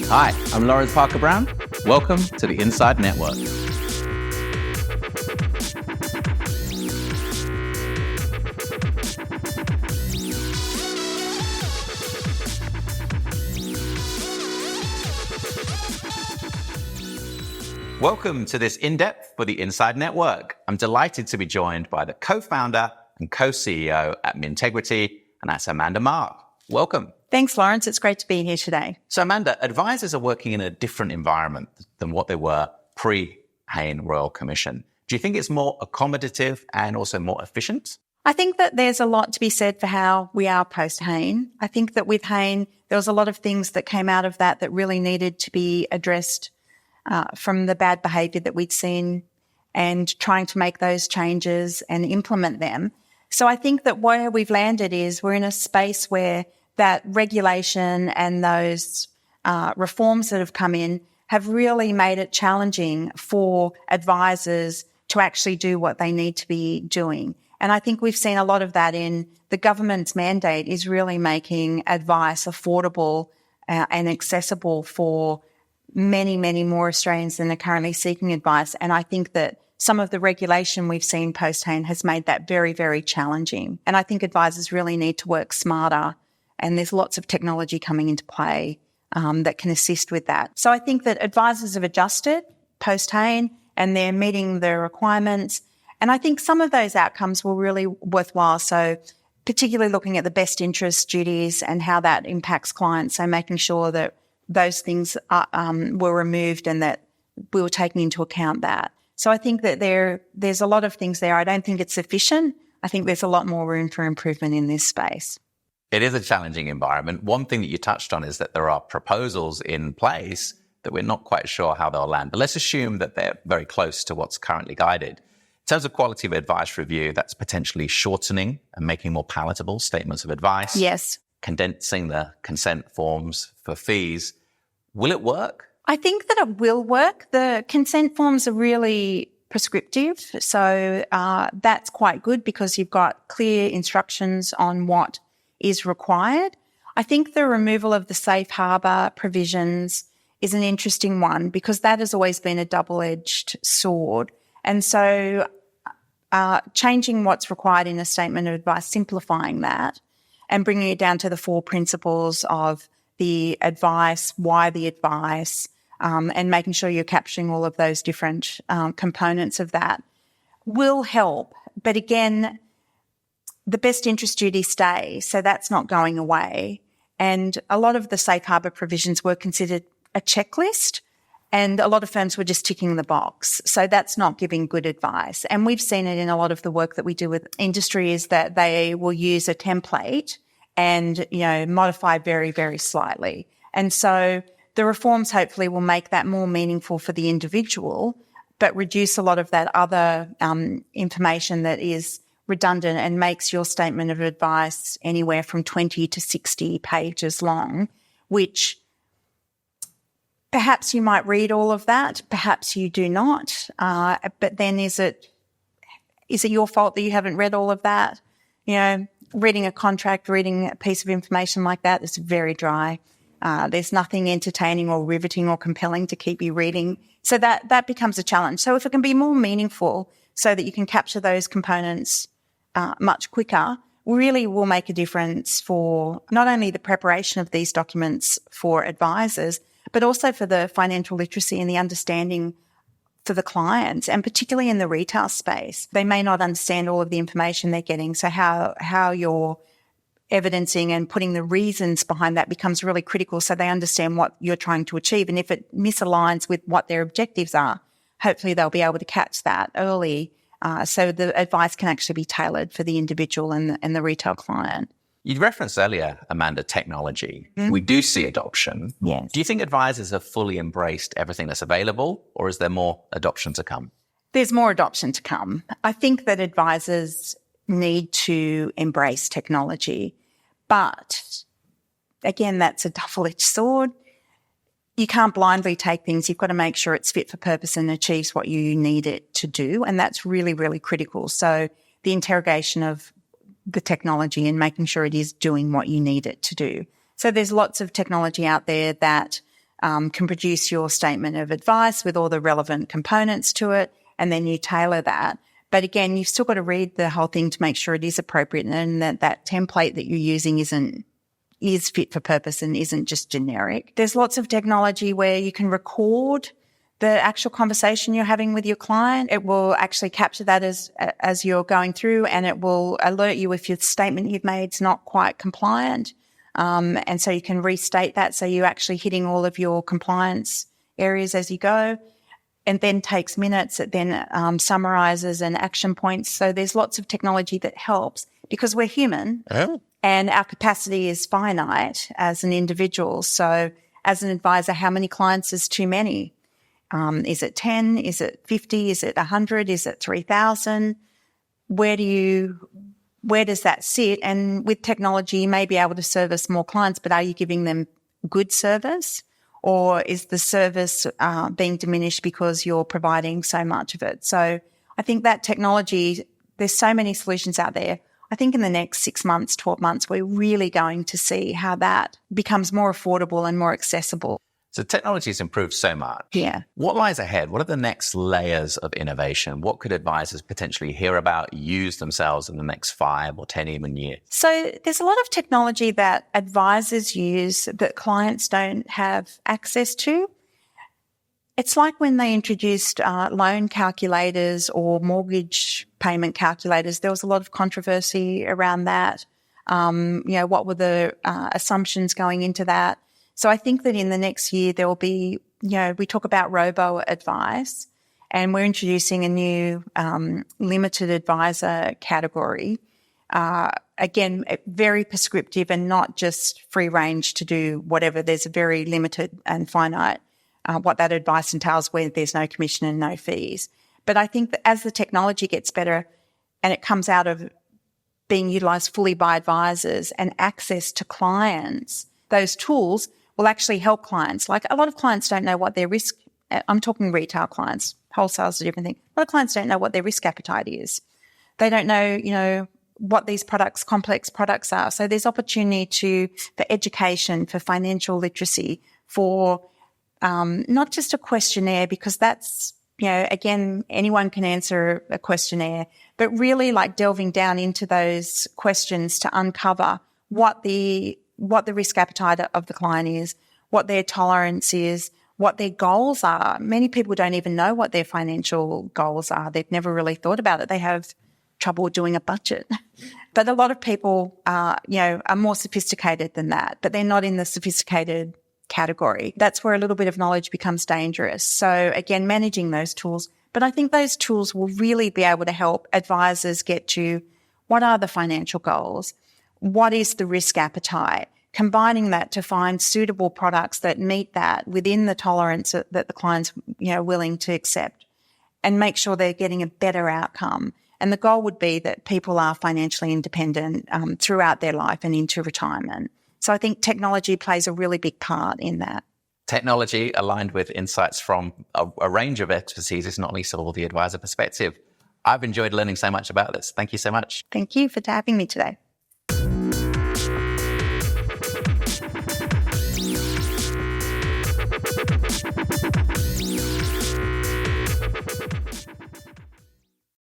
Hi, I'm Laurence Parker-Brown. Welcome to the Inside Network. Welcome to this INDepth for the Inside Network. I'm delighted to be joined by the co-founder and co-CEO at MIntegrity, and that's Amanda Mark. Welcome. Thanks, Laurence. It's great to be here today. So, Amanda, advisors are working in a different environment than what they were pre-Hayne Royal Commission. Do you think it's more accommodative and also more efficient? I think that there's a lot to be said for how we are post-Hayne. I think that with Hayne, there was a lot of things that came out of that really needed to be addressed from the bad behaviour that we'd seen and trying to make those changes and implement them. So I think that where we've landed is we're in a space where that regulation and those reforms that have come in have really made it challenging for advisors to actually do what they need to be doing. And I think we've seen a lot of that in the government's mandate is really making advice affordable and accessible for many, many more Australians than are currently seeking advice. And I think that some of the regulation we've seen post-Hayne has made that very, very challenging. And I think advisors really need to work smarter. And there's lots of technology coming into play that can assist with that. So I think that advisors have adjusted post-Hayne and they're meeting the requirements. And I think some of those outcomes were really worthwhile. So particularly looking at the best interest duties and how that impacts clients. So making sure that those things were removed and that we were taking into account that. So I think that there's a lot of things there. I don't think it's sufficient. I think there's a lot more room for improvement in this space. It is a challenging environment. One thing that you touched on is that there are proposals in place that we're not quite sure how they'll land. But let's assume that they're very close to what's currently guided. In terms of quality of advice review, that's potentially shortening and making more palatable statements of advice. Yes. Condensing the consent forms for fees. Will it work? I think that it will work. The consent forms are really prescriptive. So that's quite good because you've got clear instructions on what is required. I think the removal of the safe harbour provisions is an interesting one because that has always been a double-edged sword. And so changing what's required in a statement of advice, simplifying that and bringing it down to the four principles of the advice, why the advice, and making sure you're capturing all of those different components of that will help. But again, the best interest duty stays, so that's not going away. And a lot of the safe harbour provisions were considered a checklist and a lot of firms were just ticking the box. So that's not giving good advice. And we've seen it in a lot of the work that we do with industry is that they will use a template and, modify very, very slightly. And so the reforms hopefully will make that more meaningful for the individual, but reduce a lot of that other information that is redundant and makes your statement of advice anywhere from 20 to 60 pages long, which perhaps you might read all of that, perhaps you do not. But then is it your fault that you haven't read all of that? Reading a contract, reading a piece of information like that is very dry. There's nothing entertaining or riveting or compelling to keep you reading. So that becomes a challenge. So if it can be more meaningful so that you can capture those components much quicker, really will make a difference for not only the preparation of these documents for advisors, but also for the financial literacy and the understanding for the clients, and particularly in the retail space. They may not understand all of the information they're getting. So how you're evidencing and putting the reasons behind that becomes really critical so they understand what you're trying to achieve. And if it misaligns with what their objectives are, hopefully they'll be able to catch that early so the advice can actually be tailored for the individual and the retail client. You referenced earlier, Amanda, technology. Mm-hmm. We do see adoption. Yes. Do you think advisors have fully embraced everything that's available, or is there more adoption to come? There's more adoption to come. I think that advisors need to embrace technology, but again, that's a double-edged sword. You can't blindly take things. You've got to make sure it's fit for purpose and achieves what you need it to do, and that's really, really critical. So the interrogation of the technology and making sure it is doing what you need it to do. So there's lots of technology out there that can produce your statement of advice with all the relevant components to it, and then you tailor that. But again, you've still got to read the whole thing to make sure it is appropriate and that template that you're using is fit for purpose and isn't just generic. There's lots of technology where you can record the actual conversation you're having with your client. It will actually capture that as you're going through, and it will alert you if your statement you've made is not quite compliant. And so you can restate that so you're actually hitting all of your compliance areas as you go. And then takes minutes. It then summarizes and action points. So there's lots of technology that helps because we're human and our capacity is finite as an individual. So as an advisor, how many clients is too many? Is it 10? Is it 50? Is it 100? Is it 3,000? Where does that sit? And with technology, you may be able to service more clients, but are you giving them good service? Or is the service being diminished because you're providing so much of it? So I think that technology, there's so many solutions out there. I think in the next 6 months, 12 months, we're really going to see how that becomes more affordable and more accessible. So technology has improved so much. Yeah. What lies ahead? What are the next layers of innovation? What could advisors potentially hear about, use themselves in the next 5 or 10 even years? So there's a lot of technology that advisors use that clients don't have access to. It's like when they introduced loan calculators or mortgage payment calculators. There was a lot of controversy around that. What were the assumptions going into that? So I think that in the next year there will be, we talk about robo-advice, and we're introducing a new limited advisor category. Again, very prescriptive and not just free range to do whatever. There's a very limited and finite what that advice entails where there's no commission and no fees. But I think that as the technology gets better and it comes out of being utilised fully by advisors and access to clients, those tools will actually help clients. Like a lot of clients don't know what their risk, I'm talking retail clients, wholesale is a different thing. A lot of clients don't know what their risk appetite is. They don't know, what these complex products are. So there's opportunity for education, for financial literacy, for not just a questionnaire, because that's, again, anyone can answer a questionnaire, but really like delving down into those questions to uncover what the risk appetite of the client is, what their tolerance is, what their goals are. Many people don't even know what their financial goals are. They've never really thought about it. They have trouble doing a budget. But a lot of people are more sophisticated than that, but they're not in the sophisticated category. That's where a little bit of knowledge becomes dangerous. So again, managing those tools. But I think those tools will really be able to help advisors get to what are the financial goals? What is the risk appetite? Combining that to find suitable products that meet that within the tolerance that the client's, willing to accept, and make sure they're getting a better outcome. And the goal would be that people are financially independent throughout their life and into retirement. So I think technology plays a really big part in that. Technology aligned with insights from a range of expertise is not least of all the advisor perspective. I've enjoyed learning so much about this. Thank you so much. Thank you for having me today.